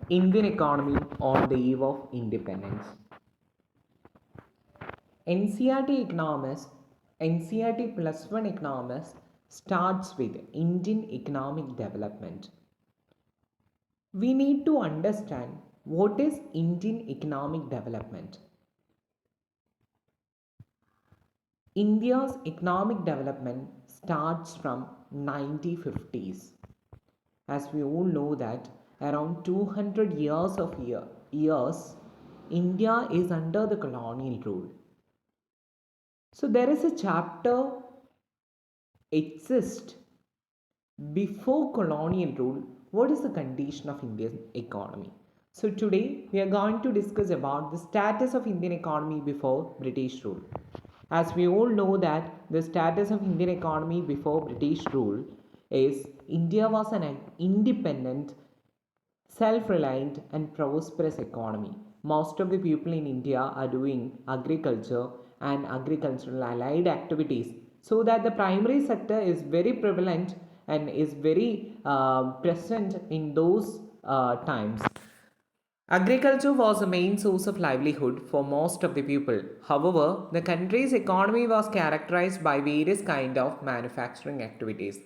Indian economy on the eve of independence. NCRT economist, NCRT plus one economist starts with Indian economic development. We need to understand what is Indian economic development. India's economic development starts from 1950s. As we all know that around 200 years India is under the colonial rule. So there is a chapter exist before colonial rule. What is the condition of Indian economy? So today we are going to discuss about the status of Indian economy before British rule. As we all know that the status of Indian economy before British rule is India was an independent, self-reliant and prosperous economy. Most of the people in India are doing agriculture and agricultural allied activities, so that the primary sector is very prevalent and is very present in those times. Agriculture was the main source of livelihood for most of the people. However, the country's economy was characterized by various kinds of manufacturing activities.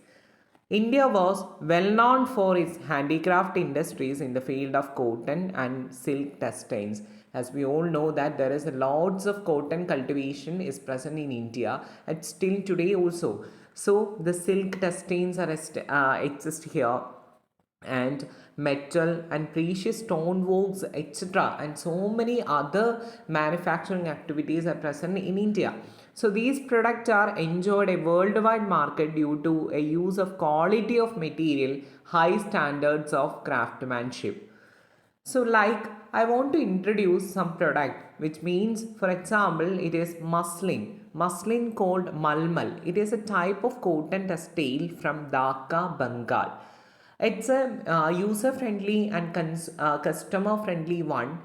India was well known for its handicraft industries in the field of cotton and silk textiles. As we all know that there is lots of cotton cultivation is present in India and still today also. So the silk textiles are exist here, and metal and precious stoneworks, etc., and so many other manufacturing activities are present in India. So these products are enjoyed a worldwide market due to a use of quality of material, high standards of craftsmanship. So like I want to introduce some product, which means, for example, it is muslin called malmal. It is a type of cotton textile from Dhaka, Bengal. It's a user friendly and customer friendly one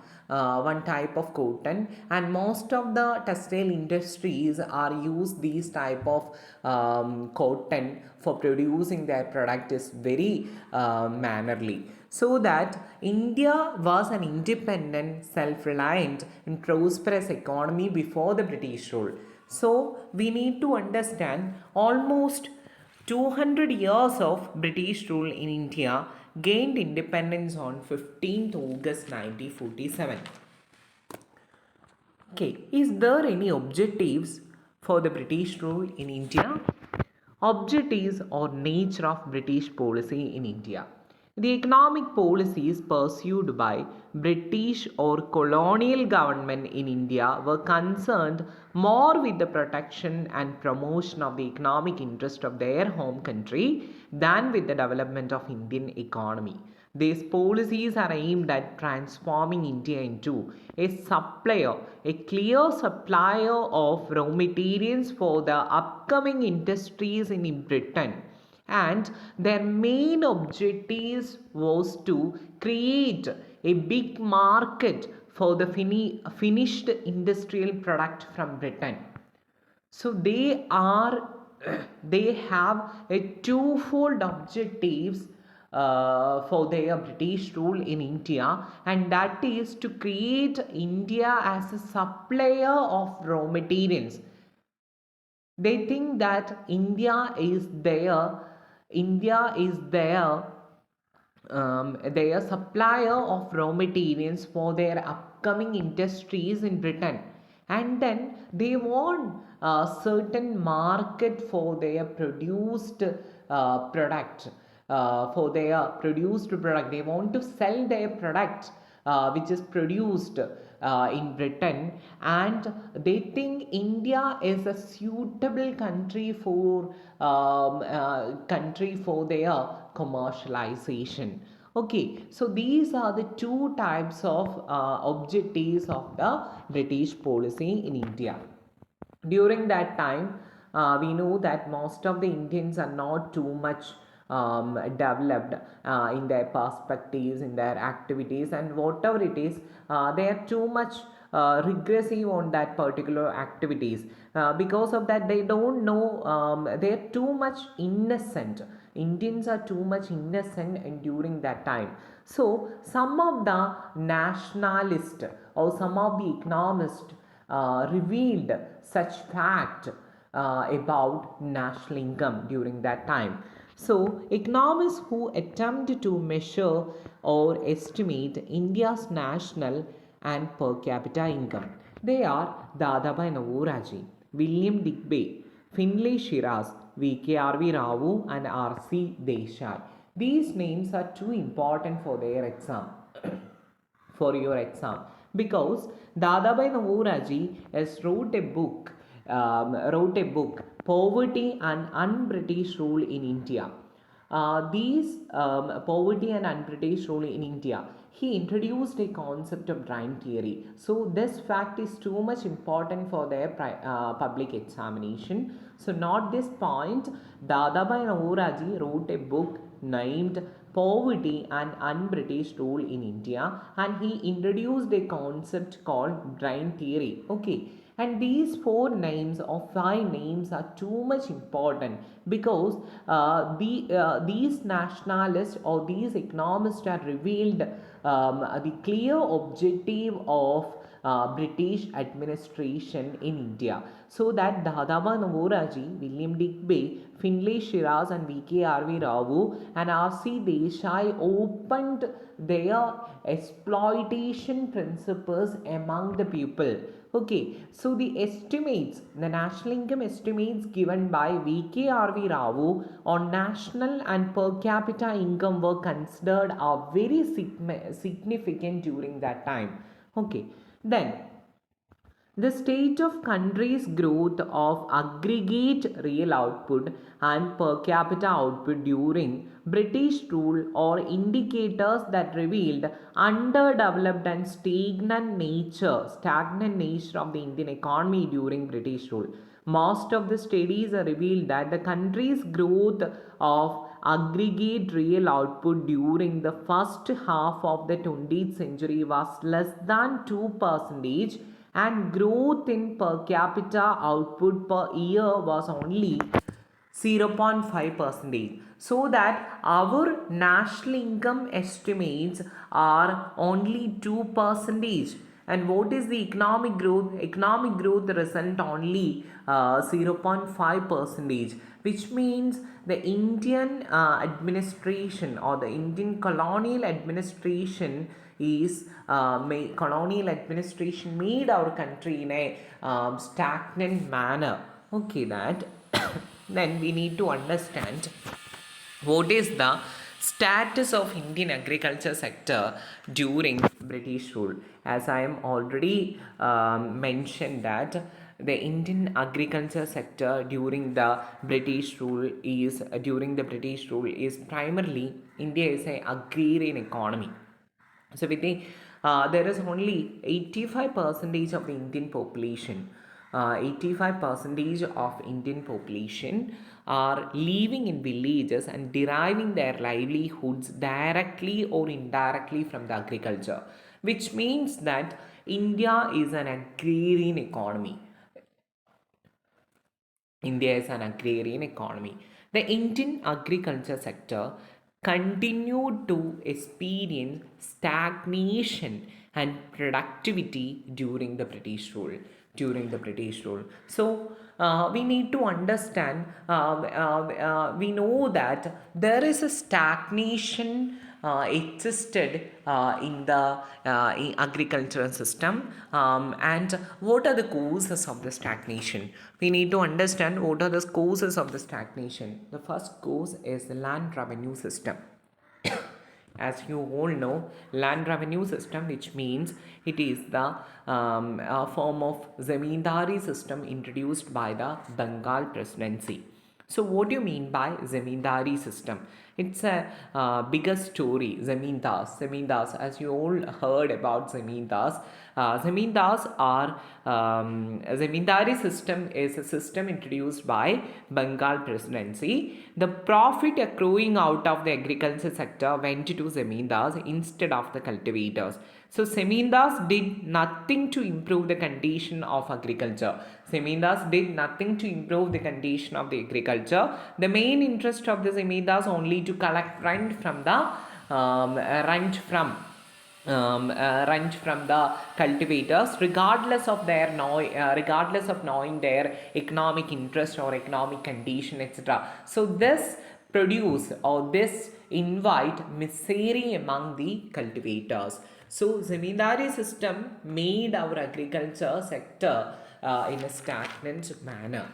type of cotton, and most of the textile industries are use these type of cotton for producing their product is very mannerly. So that India was an independent, self-reliant and prosperous economy before the British rule. So we need to understand almost 200 years of British rule in India gained independence on 15th August 1947. Okay, is there any objectives for the British rule in India? Objectives or nature of British policy in India. The economic policies pursued by British or colonial government in India were concerned more with the protection and promotion of the economic interest of their home country than with the development of Indian economy. These policies are aimed at transforming India into a clear supplier of raw materials for the upcoming industries in Britain. And their main objectives was to create a big market for the finished industrial product from Britain. So they have a twofold objectives for their British rule in India, and that is to create India as a supplier of raw materials. They think that India is their supplier of raw materials for their upcoming industries in Britain, and then they want a certain market for their produced product. They want to sell their product which is produced in Britain, and they think India is a suitable country for their commercialization. Okay, so these are the two types of objectives of the British policy in India. During that time, we know that most of the Indians are not too much developed in their perspectives, in their activities, and whatever it is, they are too much regressive on that particular activities. Because of that, they don't know, they're too much innocent. Indians are too much innocent during that time. So some of the nationalists or some of the economists revealed such fact about national income during that time. So, economists who attempt to measure or estimate India's national and per capita income, they are Dadabhai Naoroji, William Digby, Finlay Shiraz, V.K.R.V. Rao, and R.C. Desai. These names are too important for their exam, for your exam, because Dadabhai Naoroji has wrote a book, Poverty and Un-British Rule in India. These poverty and un-British rule in India, he introduced a concept of drain theory. So this fact is too much important for their public examination. So not this point, Dadabhai Naoroji wrote a book named Poverty and Un-British Rule in India, and he introduced a concept called drain theory. Okay, and these four names or five names are too much important, because these nationalists or these economists are revealed the clear objective of British administration in India. So that Dadabhai Naoroji, William Digby, Finlay Shiraz, and V.K.R.V. Rao and R.C. Desai opened their exploitation principles among the people. Okay, so the estimates, the national income estimates given by V.K.R.V. Rao on national and per capita income were considered very significant during that time. Okay, then the state of country's growth of aggregate real output and per capita output during British rule are indicators that revealed underdeveloped and stagnant nature of the Indian economy during British rule. Most of the studies revealed that the country's growth of aggregate real output during the first half of the 20th century was less than 2%, and growth in per capita output per year was only 0.5 percentage. So that our national income estimates are only 2 percentage. And what is the economic growth? Economic growth result only 0.5 percentage, which means the Indian administration or the Indian colonial administration colonial administration made our country in a stagnant manner. Okay, that then we need to understand what is the status of Indian agriculture sector during British rule. As I am already mentioned that the Indian agriculture sector during the British rule is primarily, India is an agrarian economy. So with the there is only 85 percentage of the Indian population. 85 percentage of Indian population are living in villages and deriving their livelihoods directly or indirectly from the agriculture, which means that India is an agrarian economy. India is an agrarian economy. The Indian agriculture sector continued to experience stagnation and productivity during the British rule. So we need to understand. We know that there is a stagnation existed in the agricultural system, and what are the causes of the stagnation? We need to understand what are the causes of the stagnation. The first cause is the land revenue system. As you all know, land revenue system, which means it is the form of zamindari system introduced by the Bengal presidency. So, what do you mean by zamindari system? It's a bigger story. Zamindars. As you all heard about zamindars, zamindars are zamindari system is a system introduced by Bengal Presidency. The profit accruing out of the agriculture sector went to zamindars instead of the cultivators. So Semindars did nothing to improve the condition of agriculture. Semindars did nothing to improve the condition of the agriculture. The main interest of the Semindars only to collect rent from the cultivators, regardless of knowing their economic interest or economic condition, etc. So this invite misery among the cultivators. So zamindari system made our agriculture sector in a stagnant manner.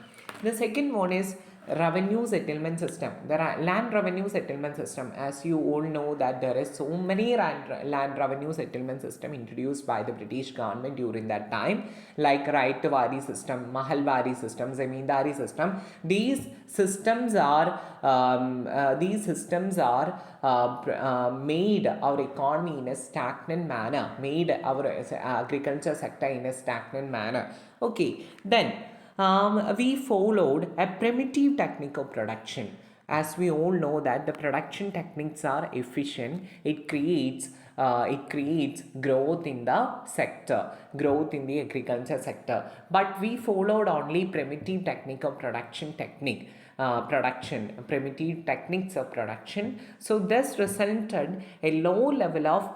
The second one is revenue settlement system. There are land revenue settlement system. As you all know that there is so many land revenue settlement system introduced by the British government during that time, like Raitwari system, Mahalwari system, Zamindari system. These systems are made our economy in a stagnant manner, made our agriculture sector in a stagnant manner. Okay, then we followed a primitive technique of production. As we all know that the production techniques are efficient, it creates growth in the sector, growth in the agriculture sector. But we followed only primitive technique of primitive techniques of production. So this resulted a low level of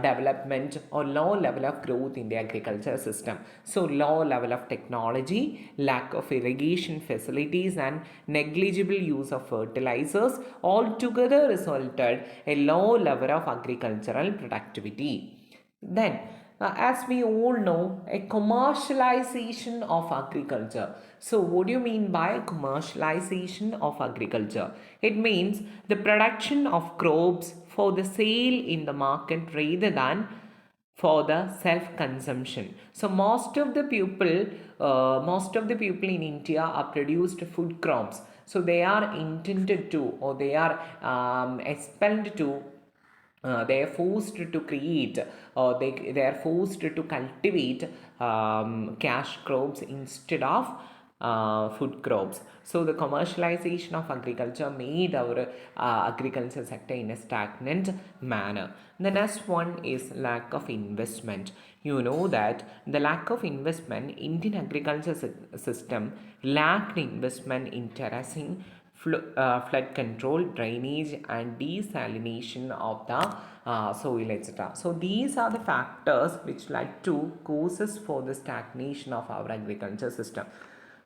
development or low level of growth in the agriculture system. So low level of technology, lack of irrigation facilities, and negligible use of fertilizers altogether resulted a low level of agricultural productivity. Then, as we all know, a commercialization of agriculture. So, what do you mean by commercialization of agriculture? It means the production of crops for the sale in the market rather than for the self consumption. So most of the people in India are produced food crops, so they are intended to, or they are expelled to, they are forced to create, or they are forced to cultivate cash crops instead of food crops. So the commercialization of agriculture made our agriculture sector in a stagnant manner. The next one is lack of investment. You know that the lack of investment, Indian agriculture system lacked investment in terracing, flood control, drainage, and desalination of the soil, etc. So these are the factors which led to causes for the stagnation of our agriculture system.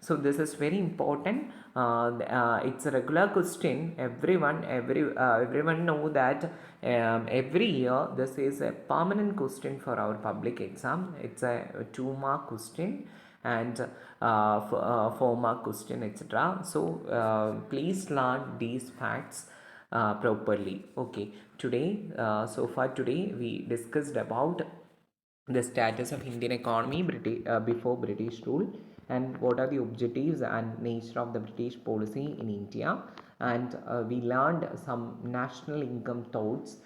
So this is very important. It's a regular question. Everyone know that every year this is a permanent question for our public exam. It's a 2-mark question and 4-mark question, etc. So please learn these facts properly. Okay, so far today we discussed about the status of Indian economy before British rule, and what are the objectives and nature of the British policy in India. And we learned some national income thoughts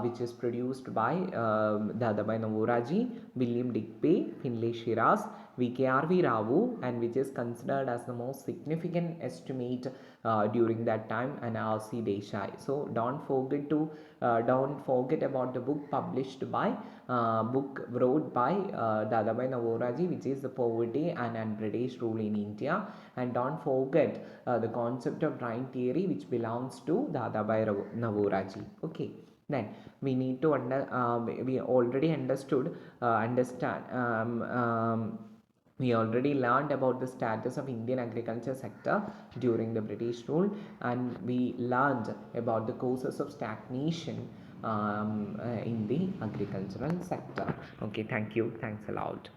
which is produced by Dadabhai Naoroji, William Digby, Finlay Shiras, VKRV Rao, and which is considered as the most significant estimate during that time, and R.C. Desai. So don't forget about the book published by book wrote by Dadabhai Naoroji, which is the poverty and British rule in India. And don't forget the concept of drain theory, which belongs to Dadabhai Naoroji. Okay. Then we need to we already understand we already learned about the status of Indian agriculture sector during the British rule, and we learned about the causes of stagnation in the agricultural sector. Okay, thank you. Thanks a lot.